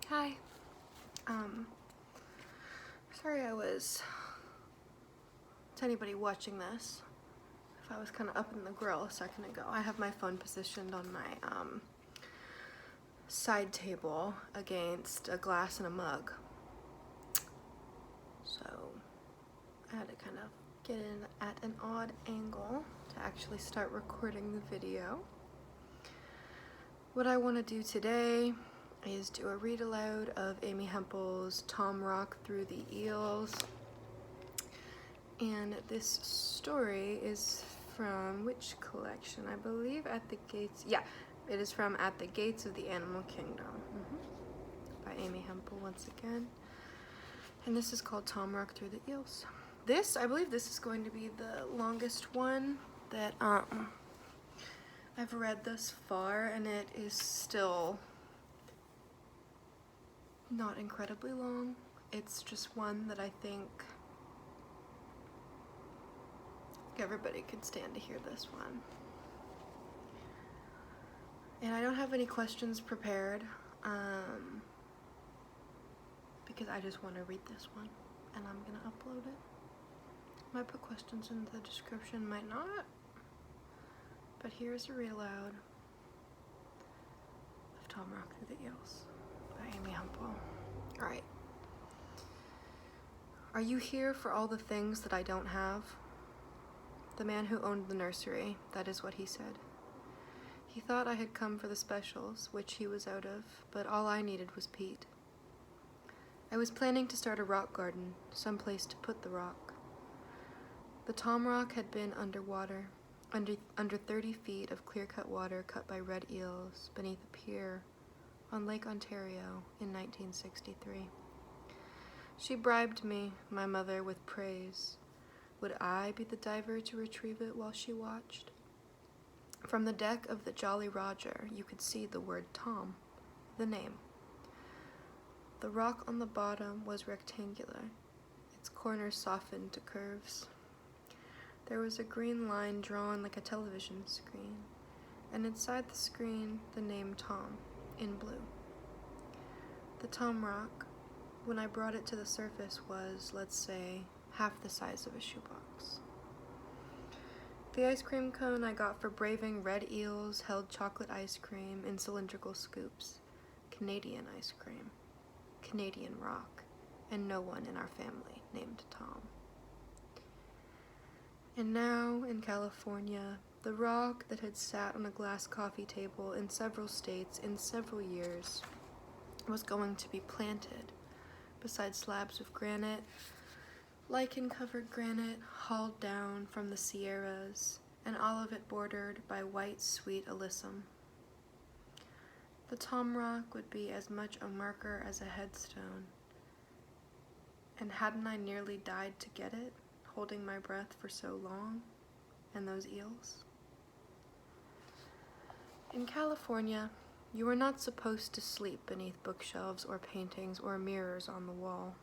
Hi. Sorry to anybody watching this, if I was kind of up in the grill a second ago. I have my phone positioned on my side table against a glass and a mug. So I had to kind of get in at an odd angle to actually start recording the video. What I want to do today is do a read aloud of Amy Hempel's Tom Rock Through the Eels. And this story is from which collection? I believe At the Gates. Yeah, it is from At the Gates of the Animal Kingdom by Amy Hempel once again. And this is called Tom Rock Through the Eels. I believe this is going to be the longest one that I've read thus far, and it is still not incredibly long. It's just one that I think everybody could stand to hear this one. And I don't have any questions prepared because I just want to read this one, and I'm gonna upload it. Might put questions in the description, might not, but here's a read aloud of Tom Rock Through the Eels by Amy Hempel. Alright. Are you here for all the things that I don't have? The man who owned the nursery, that is what he said. He thought I had come for the specials, which he was out of, but all I needed was peat. I was planning to start a rock garden, someplace to put the rock. The Tom Rock had been underwater, under 30 feet of clear-cut water cut by red eels beneath a pier on Lake Ontario in 1963. She bribed me, my mother, with praise. Would I be the diver to retrieve it while she watched? From the deck of the Jolly Roger, you could see the word Tom, the name. The rock on the bottom was rectangular, its corners softened to curves. There was a green line drawn like a television screen, and inside the screen, the name Tom, in blue. The Tom Rock, when I brought it to the surface, was, let's say, half the size of a shoebox. The ice cream cone I got for braving red eels held chocolate ice cream in cylindrical scoops, Canadian ice cream, Canadian rock, and no one in our family named Tom. And now, in California, the rock that had sat on a glass coffee table in several states in several years was going to be planted beside slabs of granite, lichen-covered granite hauled down from the Sierras, and all of it bordered by white, sweet alyssum. The Tom Rock would be as much a marker as a headstone. And hadn't I nearly died to get it, holding my breath for so long, and those eels? In California, you are not supposed to sleep beneath bookshelves or paintings or mirrors on the wall.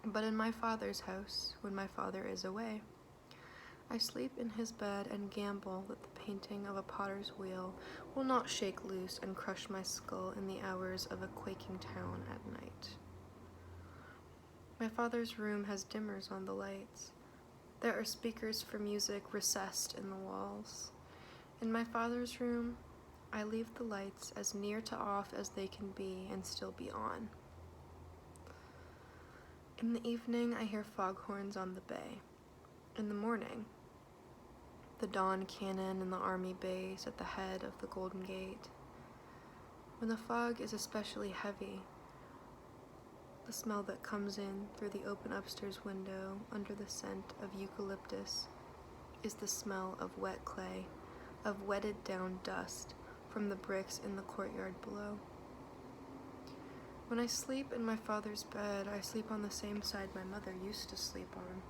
But in my father's house, when my father is away, I sleep in his bed and gamble that the painting of a potter's wheel will not shake loose and crush my skull in the hours of a quaking town at night. My father's room has dimmers on the lights. There are speakers for music recessed in the walls. In my father's room, I leave the lights as near to off as they can be and still be on. In the evening, I hear foghorns on the bay. In the morning, the dawn cannon in the army base at the head of the Golden Gate. When the fog is especially heavy, the smell that comes in through the open upstairs window under the scent of eucalyptus is the smell of wet clay, of wetted down dust from the bricks in the courtyard below. When I sleep in my father's bed, I sleep on the same side my mother used to sleep on.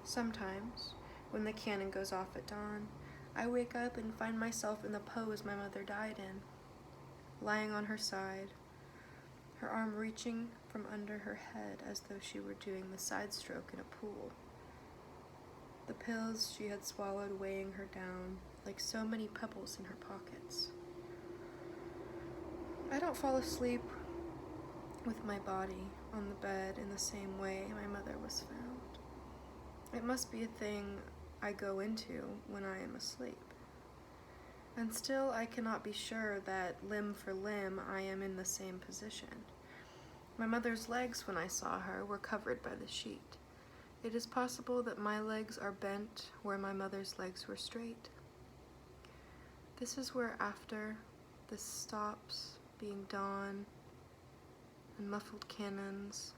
Sometimes, when the cannon goes off at dawn, I wake up and find myself in the pose my mother died in, lying on her side, her arm reaching from under her head as though she were doing the side stroke in a pool. The pills she had swallowed weighing her down like so many pebbles in her pockets. I don't fall asleep with my body on the bed in the same way my mother was found. It must be a thing I go into when I am asleep. And still I cannot be sure that limb for limb I am in the same position. My mother's legs, when I saw her, were covered by the sheet. It is possible that my legs are bent where my mother's legs were straight. This is where after this stops being dawn and muffled cannons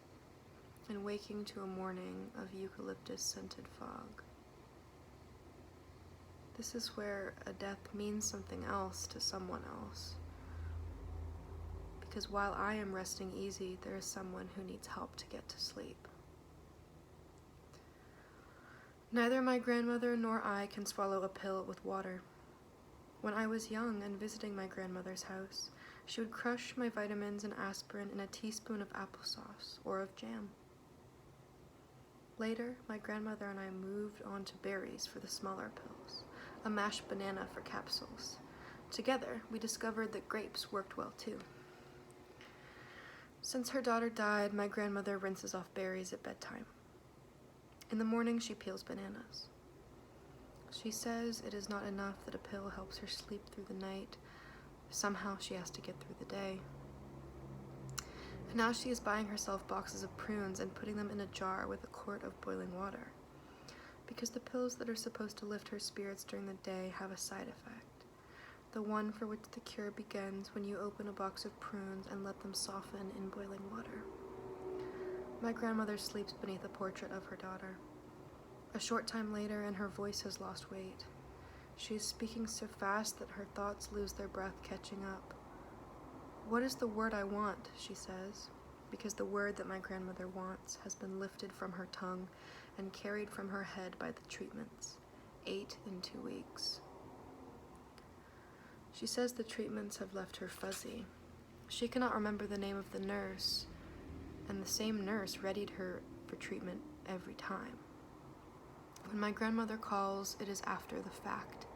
and waking to a morning of eucalyptus-scented fog. This is where a death means something else to someone else. Because while I am resting easy, there is someone who needs help to get to sleep. Neither my grandmother nor I can swallow a pill with water. When I was young and visiting my grandmother's house, she would crush my vitamins and aspirin in a teaspoon of applesauce or of jam. Later, my grandmother and I moved on to berries for the smaller pills, a mashed banana for capsules. Together, we discovered that grapes worked well too. Since her daughter died, my grandmother rinses off berries at bedtime. In the morning, she peels bananas. She says it is not enough that a pill helps her sleep through the night. Somehow she has to get through the day. And now she is buying herself boxes of prunes and putting them in a jar with a quart of boiling water. Because the pills that are supposed to lift her spirits during the day have a side effect. The one for which the cure begins when you open a box of prunes and let them soften in boiling water. My grandmother sleeps beneath a portrait of her daughter. A short time later, and her voice has lost weight. She is speaking so fast that her thoughts lose their breath catching up. "What is the word I want?" she says, because the word that my grandmother wants has been lifted from her tongue and carried from her head by the treatments, 8 in 2 weeks. She says the treatments have left her fuzzy. She cannot remember the name of the nurse, and the same nurse readied her for treatment every time. When my grandmother calls, it is after the fact.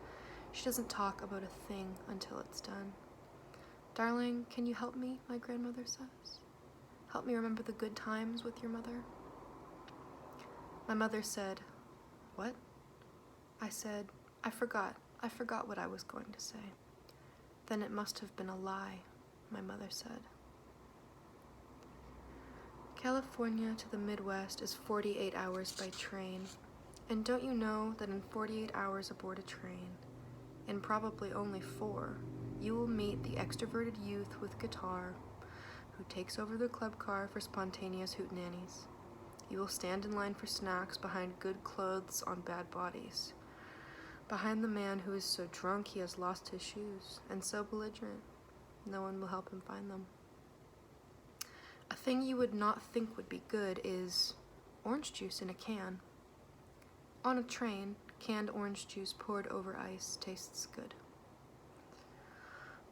She doesn't talk about a thing until it's done. "Darling, can you help me?" my grandmother says. "Help me remember the good times with your mother." My mother said, "What?" I said, I forgot what I was going to say." "Then it must have been a lie," my mother said. California to the Midwest is 48 hours by train. And don't you know that in 48 hours aboard a train, in probably only 4, you will meet the extroverted youth with guitar who takes over the club car for spontaneous hootenannies. You will stand in line for snacks behind good clothes on bad bodies, behind the man who is so drunk he has lost his shoes, and so belligerent no one will help him find them. A thing you would not think would be good is orange juice in a can. On a train, canned orange juice poured over ice tastes good.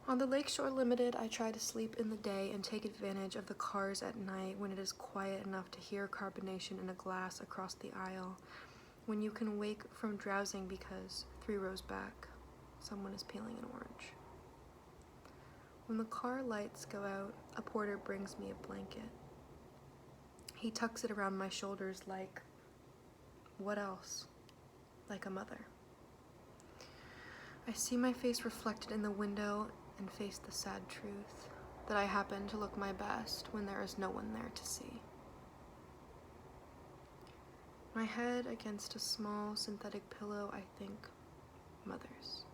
On the Lakeshore Limited, I try to sleep in the day and take advantage of the cars at night when it is quiet enough to hear carbonation in a glass across the aisle, when you can wake from drowsing because 3 rows back, someone is peeling an orange. When the car lights go out, a porter brings me a blanket. He tucks it around my shoulders like, what else? Like a mother. I see my face reflected in the window and face the sad truth that I happen to look my best when there is no one there to see. My head against a small synthetic pillow, I think, mothers.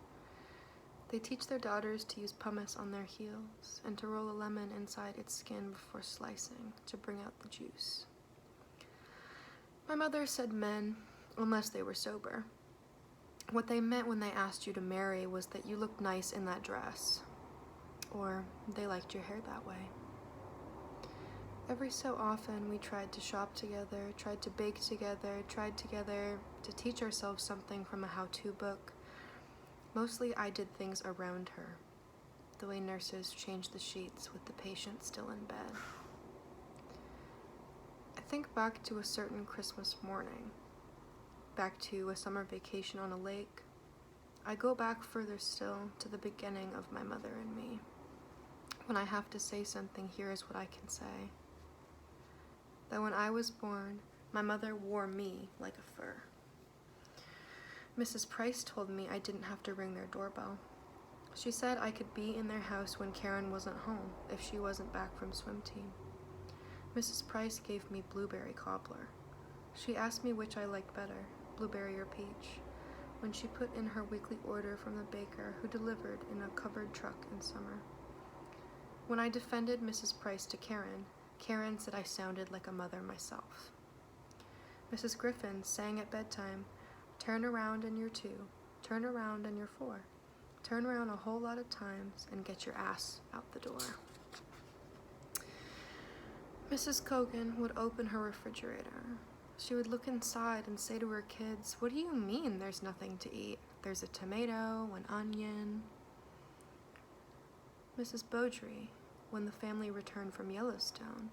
They teach their daughters to use pumice on their heels and to roll a lemon inside its skin before slicing to bring out the juice. My mother said men, unless they were sober. What they meant when they asked you to marry was that you looked nice in that dress, or they liked your hair that way. Every so often we tried to shop together, tried to bake together, tried together to teach ourselves something from a how-to book. Mostly I did things around her, the way nurses change the sheets with the patient still in bed. I think back to a certain Christmas morning, back to a summer vacation on a lake. I go back further still to the beginning of my mother and me. When I have to say something, here is what I can say. That when I was born, my mother wore me like a fur. Mrs. Price told me I didn't have to ring their doorbell. She said I could be in their house when Karen wasn't home if she wasn't back from swim team. Mrs. Price gave me blueberry cobbler. She asked me which I liked better, blueberry or peach, when she put in her weekly order from the baker who delivered in a covered truck in summer. When I defended Mrs. Price to Karen, Karen said I sounded like a mother myself. Mrs. Griffin sang at bedtime, "Turn around and you're 2, turn around and you're 4. Turn around a whole lot of times and get your ass out the door." Mrs. Cogan would open her refrigerator. She would look inside and say to her kids, "What do you mean there's nothing to eat? There's a tomato, an onion." Mrs. Beaudry, when the family returned from Yellowstone,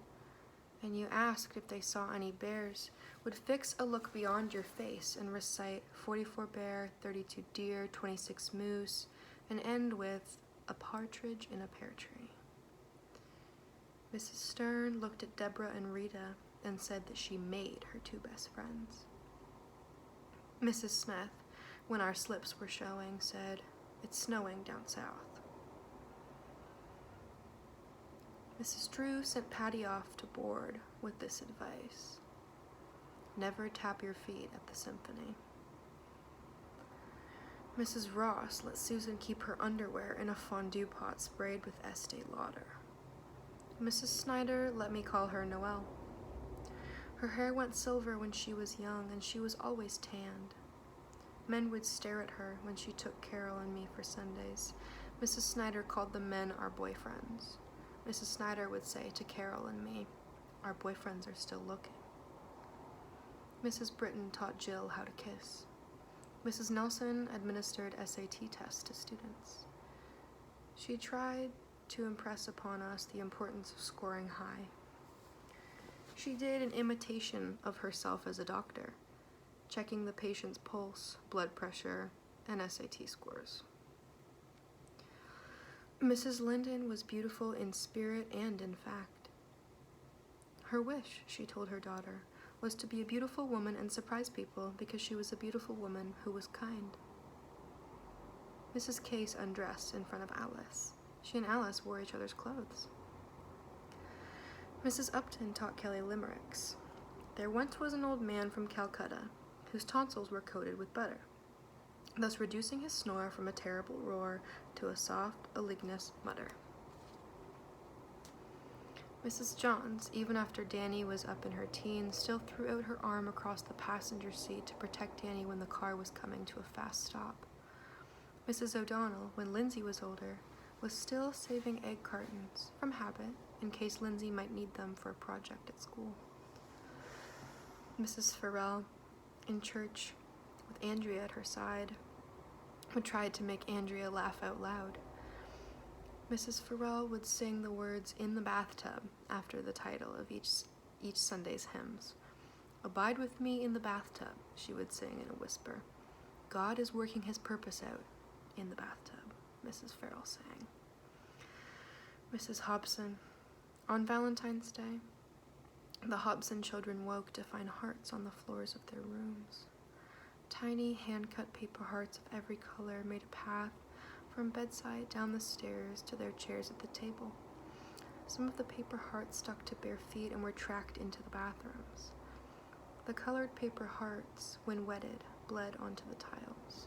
and you asked if they saw any bears, would fix a look beyond your face and recite 44 bear, 32 deer, 26 moose, and end with a partridge in a pear tree. Mrs. Stern looked at Deborah and Rita and said that she made her 2 best friends. Mrs. Smith, when our slips were showing, said, "It's snowing down south." Mrs. Drew sent Patty off to board with this advice: never tap your feet at the symphony. Mrs. Ross let Susan keep her underwear in a fondue pot sprayed with Estee Lauder. Mrs. Snyder let me call her Noelle. Her hair went silver when she was young, and she was always tanned. Men would stare at her when she took Carol and me for Sundays. Mrs. Snyder called the men our boyfriends. Mrs. Snyder would say to Carol and me, "Our boyfriends are still looking." Mrs. Britton taught Jill how to kiss. Mrs. Nelson administered SAT tests to students. She tried to impress upon us the importance of scoring high. She did an imitation of herself as a doctor, checking the patient's pulse, blood pressure, and SAT scores. Mrs. Linden was beautiful in spirit and in fact. Her wish, she told her daughter, was to be a beautiful woman and surprise people because she was a beautiful woman who was kind. Mrs. Case undressed in front of Alice. She and Alice wore each other's clothes. Mrs. Upton taught Kelly limericks. There once was an old man from Calcutta whose tonsils were coated with butter, thus reducing his snore from a terrible roar to a soft, alignous mutter. Mrs. Johns, even after Danny was up in her teens, still threw out her arm across the passenger seat to protect Danny when the car was coming to a fast stop. Mrs. O'Donnell, when Lindsay was older, was still saving egg cartons, from habit, in case Lindsay might need them for a project at school. Mrs. Farrell, in church, with Andrea at her side, would try to make Andrea laugh out loud. Mrs. Farrell would sing the words "in the bathtub" after the title of each Sunday's hymns. "Abide with me in the bathtub," she would sing in a whisper. "God is working his purpose out in the bathtub," Mrs. Farrell sang. Mrs. Hobson. On Valentine's Day, the Hobson children woke to find hearts on the floors of their rooms. Tiny hand-cut paper hearts of every color made a path from bedside down the stairs to their chairs at the table. Some of the paper hearts stuck to bare feet and were tracked into the bathrooms. The colored paper hearts, when wetted, bled onto the tiles.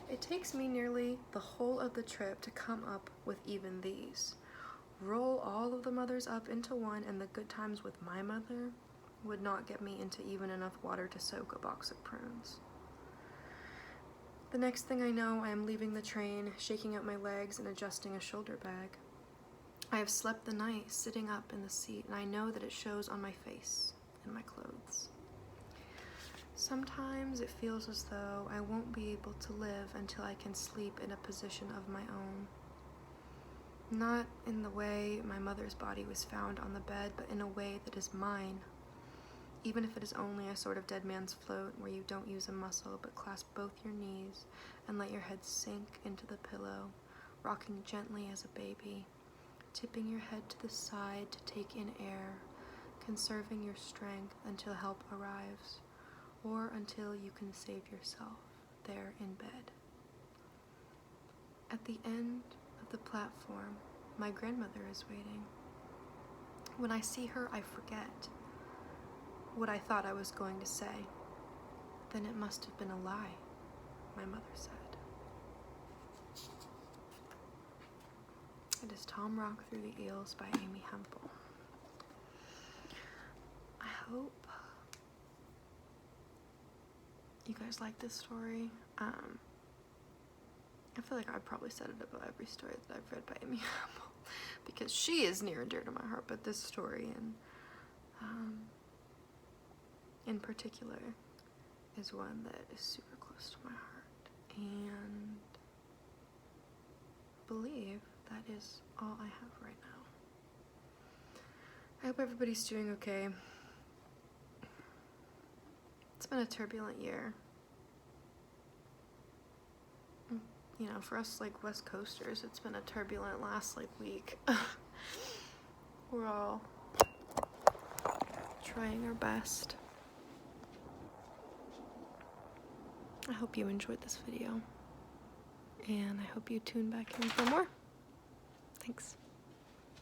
It takes me nearly the whole of the trip to come up with even these. Roll all of the mothers up into one, and the good times with my mother would not get me into even enough water to soak a box of prunes. The next thing I know, I am leaving the train, shaking out my legs and adjusting a shoulder bag. I have slept the night sitting up in the seat, and I know that it shows on my face and my clothes. Sometimes it feels as though I won't be able to live until I can sleep in a position of my own. Not in the way my mother's body was found on the bed, but in a way that is mine. Even if it is only a sort of dead man's float where you don't use a muscle but clasp both your knees and let your head sink into the pillow, rocking gently as a baby, tipping your head to the side to take in air, conserving your strength until help arrives, or until you can save yourself there in bed. At the end of the platform, my grandmother is waiting. When I see her, I forget what I thought I was going to say. Then it must have been a lie, my mother said. It is Tom Rock Through the Eels by Amy Hempel. I hope you guys like this story. I feel like I've probably said it about every story that I've read by Amy Hempel because she is near and dear to my heart, but this story in particular is one that is super close to my heart, and I believe that is all I have right now. I hope everybody's doing okay. It's been a turbulent year. You know, for us like West Coasters, it's been a turbulent last week. We're all trying our best. I hope you enjoyed this video, and I hope you tune back in for more. Thanks.